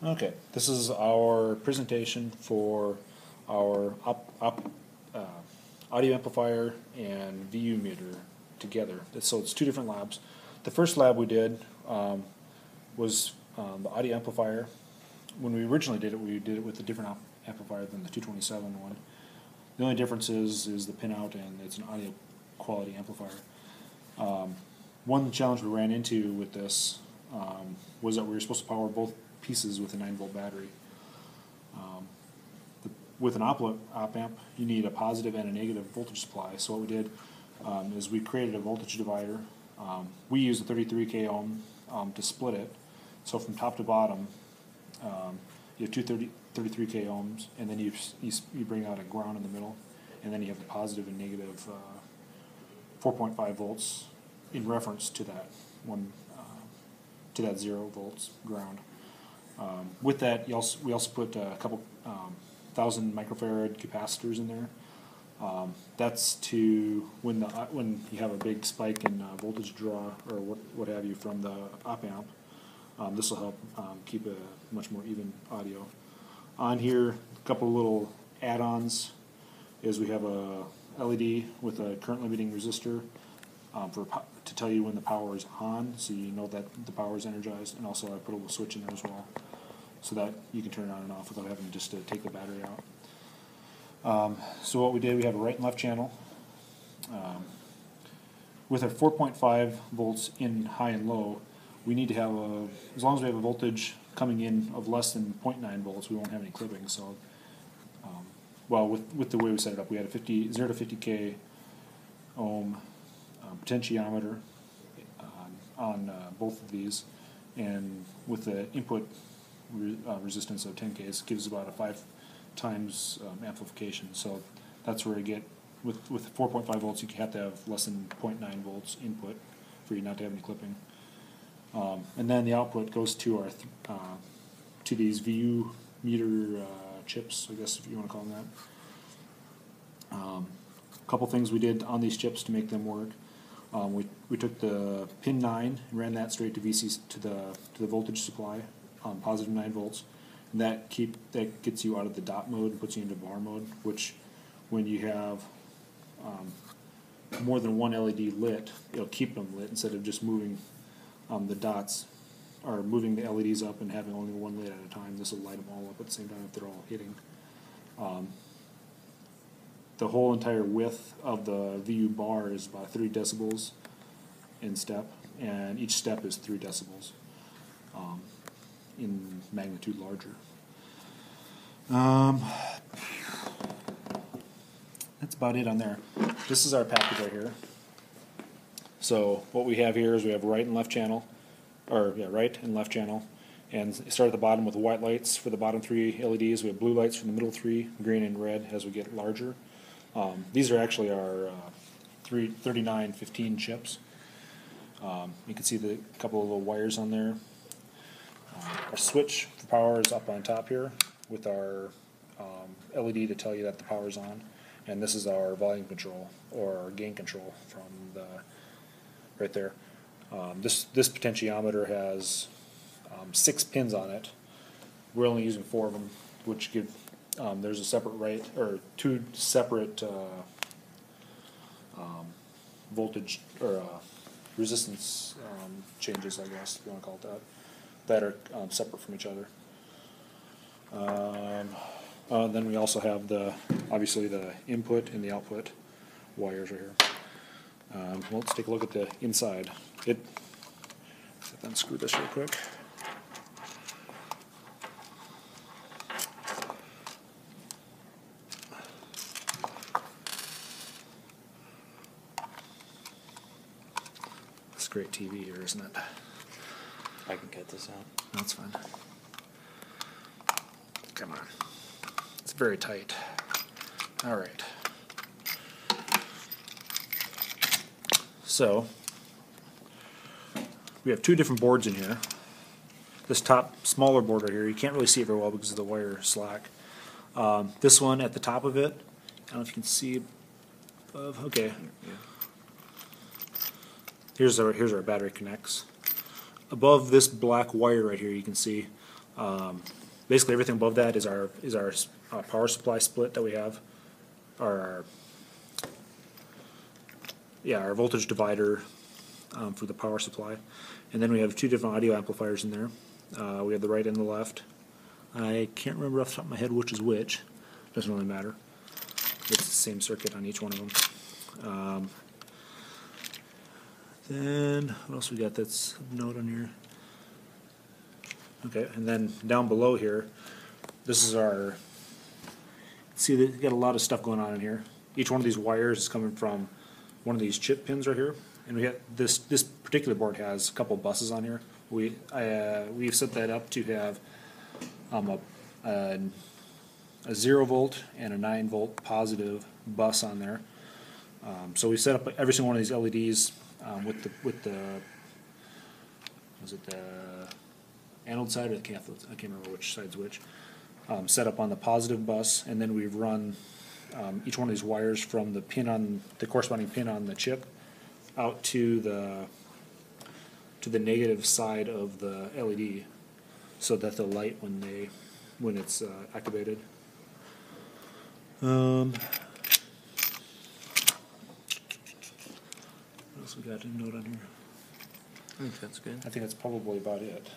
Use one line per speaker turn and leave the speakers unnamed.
Okay, this is our presentation for our audio amplifier and VU meter together. So it's two different labs. The first lab we did was the audio amplifier. When we originally did it, we did it with a different amplifier than the 227 one. The only difference is the pinout, and it's an audio quality amplifier. One challenge we ran into with this was that we were supposed to power both pieces with a 9-volt battery. With an op amp, you need a positive and a negative voltage supply. So what we did is we created a voltage divider. We used a 33K ohm to split it. So from top to bottom, you have two 33K ohms, and then you bring out a ground in the middle, and then you have the positive and negative 4.5 volts in reference to that one, to that 0 volts ground. With that, we also put a couple 1,000 microfarad capacitors in there. That's to when you have a big spike in voltage draw or what have you from the op amp. This will help keep a much more even audio. On here, a couple little add-ons is we have a LED with a current limiting resistor to tell you when the power is on, so you know that the power is energized, and also I put a little switch in there as well, so that you can turn it on and off without having just to take the battery out. So what we did, we have a right and left channel. With our 4.5 volts in high and low, we need to have as long as we have a voltage coming in of less than 0.9 volts, we won't have any clipping. So, well, with the way we set it up, we had a 0 to 50K ohm potentiometer on both of these, and with the input resistance of 10K, it gives about a 5 times amplification. So that's where you get, with 4.5 volts, you have to have less than 0.9 volts input for you not to have any clipping. And then the output goes to our to these VU meter chips, I guess, if you want to call them that. A couple things we did on these chips to make them work. We took the pin 9 and ran that straight to VC to the voltage supply, positive 9 volts. And that gets you out of the dot mode and puts you into bar mode, which when you have more than one LED lit, it'll keep them lit instead of just moving the dots, or moving the LEDs up and having only one lit at a time. This will light them all up at the same time if they're all hitting. The whole entire width of the VU bar is about 3 decibels in step, and each step is 3 decibels in magnitude larger. That's about it on there. This is our package right here. So what we have here is we have right and left channel, right and left channel, and start at the bottom with white lights for the bottom 3 LEDs. We have blue lights for the middle 3, green and red as we get larger. These are actually our 3915 chips. You can see the couple of little wires on there. Our switch for power is up on top here with our LED to tell you that the power is on, and this is our volume control or our gain control from the right there. This potentiometer has 6 pins on it. We're only using 4 of them, which give there's a separate 2 separate voltage or resistance changes, I guess if you want to call it that are separate from each other. Then we also have obviously the input and the output wires right here. Let's take a look at the inside. Unscrew this real quick. It's great TV here, isn't it?
I can cut this out.
That's fine. Come on. It's very tight. All right. So we have 2 different boards in here. This top smaller board right here, you can't really see it very well because of the wire slack. This one at the top of it, I don't know if you can see above. Okay.
Yeah.
Here's our battery connects. Above this black wire right here, you can see Basically, everything above that is our power supply split that we have, our voltage divider for the power supply, and then we have two different audio amplifiers in there. We have the right and the left. I can't remember off the top of my head which is which. Doesn't really matter. It's the same circuit on each one of them. Then what else we got that's a note on here? Okay, and then down below here, this is our. See, we got a lot of stuff going on in here. Each one of these wires is coming from one of these chip pins right here, and we got this particular board has a couple buses on here. We've set that up to have a 0 volt and a 9 volt positive bus on there. So we set up every single one of these LEDs with the was it the anode side or the cathode? I can't remember which side's which. Set up on the positive bus, and then we've run each one of these wires from the pin on the corresponding pin on the chip out to the negative side of the LED, so that the light when it's activated. What else we got to note on here?
I think that's good.
I think that's probably about it.